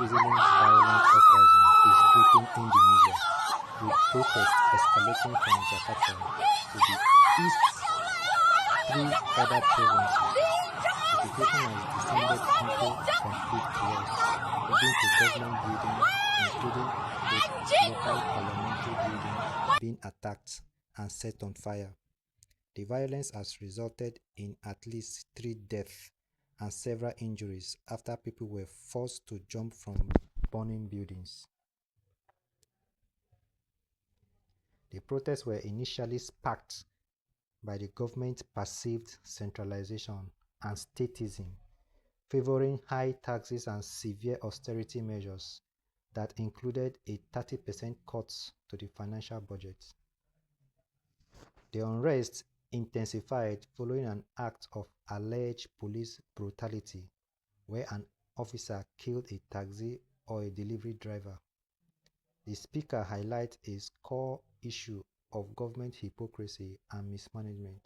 citizens' violent uprising is gripping Indonesia, with protests escalating from Jakarta to the east three other provinces. The situation has descended into complete chaos, leading to government buildings, including the local parliamentary building, being attacked and set on fire. The violence has resulted in at least 3 deaths and several injuries after people were forced to jump from burning buildings. The protests were initially sparked by the government's perceived centralization and statism, favoring high taxes and severe austerity measures that included a 30% cut to the financial budget. The unrest intensified following an act of alleged police brutality where an officer killed a taxi or a delivery driver. The speaker highlights a core issue of government hypocrisy and mismanagement.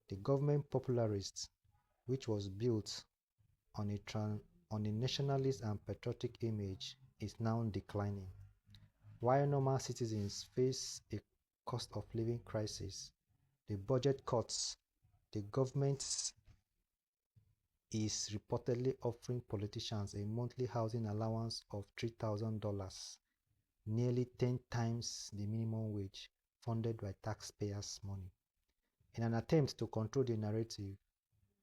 The government popularist, which was built on a nationalist and patriotic image, is now declining. While normal citizens face a cost of living crisis, the budget cuts, the government is reportedly offering politicians a monthly housing allowance of $3,000, nearly 10 times the minimum wage, funded by taxpayers' money. In an attempt to control the narrative,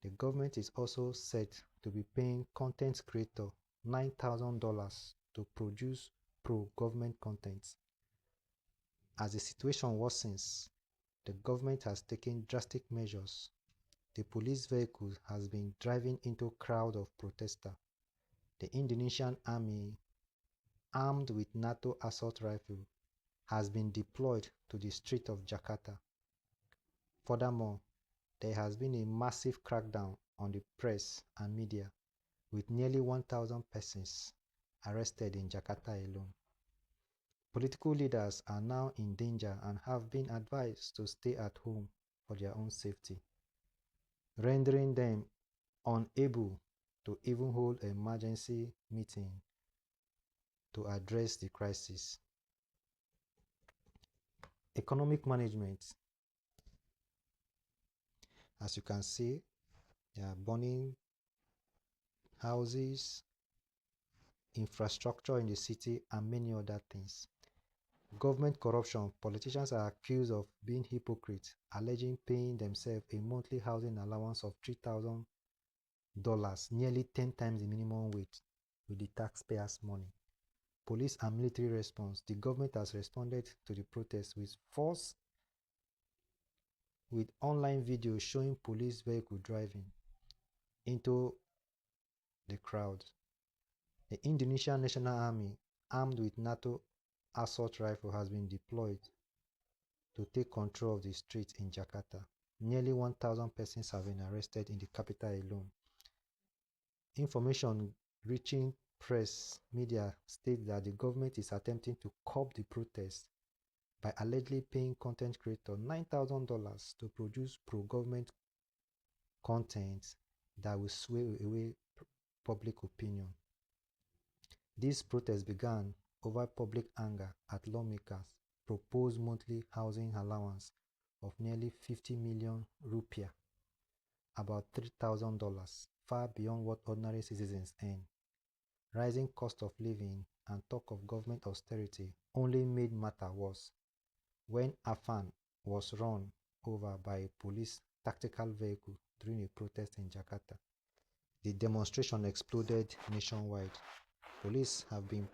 the government is also said to be paying content creators $9,000 to produce pro-government content. As the situation worsens, the government has taken drastic measures. The police vehicle has been driving into a crowd of protesters. The Indonesian army, armed with NATO assault rifles, has been deployed to the streets of Jakarta. Furthermore, there has been a massive crackdown on the press and media, with nearly 1,000 persons arrested in Jakarta alone. Political leaders are now in danger and have been advised to stay at home for their own safety, rendering them unable to even hold an emergency meeting to address the crisis. Economic management. As you can see, they are burning houses, infrastructure in the city, and many other things. Government corruption. Politicians are accused of being hypocrites, alleging paying themselves a monthly housing allowance of $3,000, nearly 10 times the minimum wage, with the taxpayers' money. Police and military response. The government has responded to the protests with force, with online videos showing police vehicle driving into the crowd. The Indonesian National Army, armed with NATO assault rifle, has been deployed to take control of the streets in Jakarta. Nearly 1,000 persons have been arrested in the capital alone. Information reaching press media states that the government is attempting to curb the protests by allegedly paying content creators $9,000 to produce pro-government content that will sway away public opinion. These protests began over public anger at lawmakers' proposed monthly housing allowance of nearly 50 million rupiah, about $3,000, far beyond what ordinary citizens earn. Rising cost of living and talk of government austerity only made matters worse when Afan was run over by a police tactical vehicle during a protest in Jakarta. The demonstration exploded nationwide. Police have been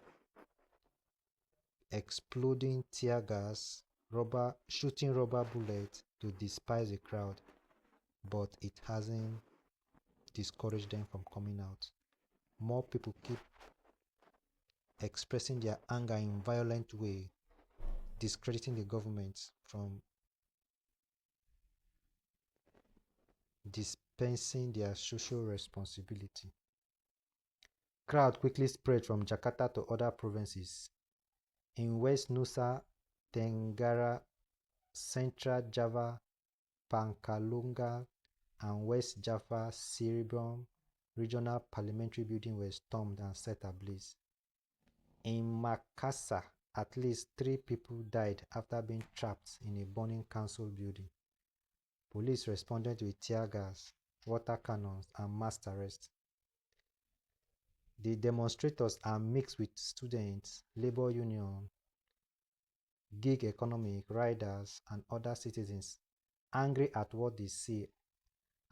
exploding tear gas, shooting rubber bullets to disperse the crowd, but it hasn't discouraged them from coming out. More people keep expressing their anger in violent way, discrediting the government from dispensing their social responsibility. Crowd quickly spread from Jakarta to other provinces. In West Nusa Tenggara, Central Java, Pampanga, and West Java, Cirebon regional parliamentary buildings were stormed and set ablaze. In Makassar, at least 3 people died after being trapped in a burning council building. Police responded with tear gas, water cannons, and mass arrests. The demonstrators are mixed with students, labor union, gig economic, riders, and other citizens, angry at what they see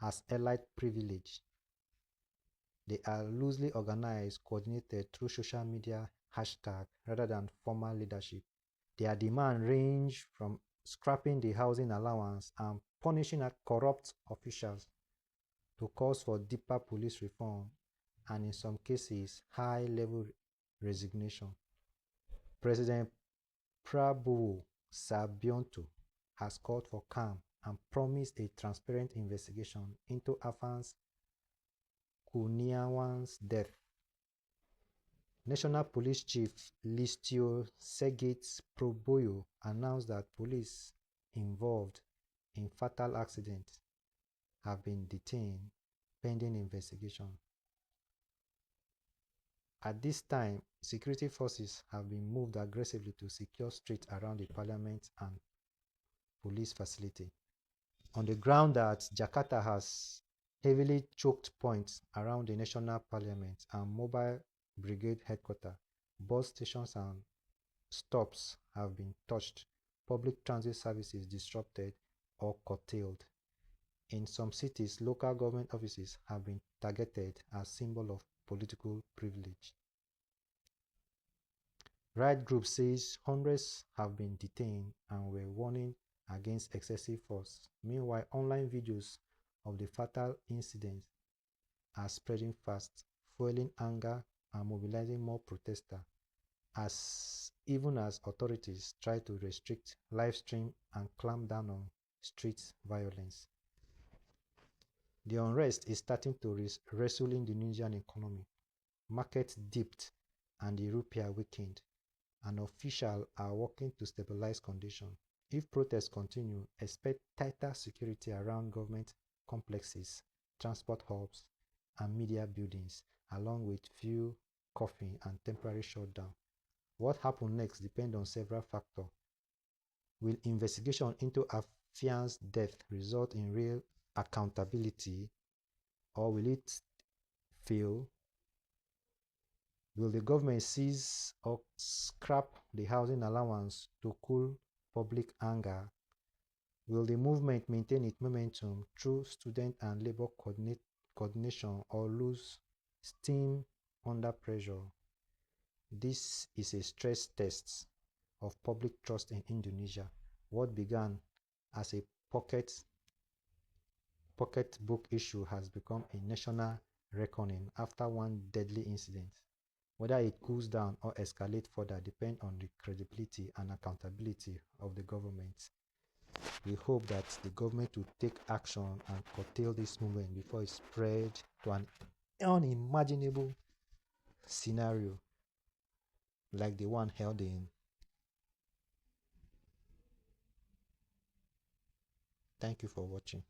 as elite privilege. They are loosely organized, coordinated through social media hashtag rather than formal leadership. Their demands range from scrapping the housing allowance and punishing corrupt officials to calls for deeper police reform and, in some cases, high-level resignation. President Prabowo Subianto has called for calm and promised a transparent investigation into Afans Kuniawan's death. National Police Chief Listio Sigit Prabowo announced that police involved in fatal accidents have been detained pending investigation. At this time, security forces have been moved aggressively to secure streets around the parliament and police facility. On the ground that Jakarta has heavily choked points around the national parliament and mobile brigade headquarters, bus stations and stops have been touched, public transit services disrupted or curtailed. In some cities, local government offices have been targeted as symbol of political privilege. Right group says hundreds have been detained and were warning against excessive force. Meanwhile, online videos of the fatal incident are spreading fast, fueling anger and mobilizing more protesters, even as authorities try to restrict live stream and clamp down on street violence. The unrest is starting to wrestle in the Indonesian economy. Markets dipped and the rupiah weakened, and officials are working to stabilize conditions. If protests continue, expect tighter security around government complexes, transport hubs, and media buildings, along with fuel, coffee, and temporary shutdown. What happens next depends on several factors. Will investigation into Afian's death result in real accountability, or will it fail? Will the government seize or scrap the housing allowance to cool public anger? Will the movement maintain its momentum through student and labor coordination or lose steam under pressure? This is a stress test of public trust in Indonesia. What began as a pocketbook issue has become a national reckoning after one deadly incident. Whether it cools down or escalates further depends on the credibility and accountability of the government. We hope that the government will take action and curtail this movement before it spreads to an unimaginable scenario like the one held in. Thank you for watching.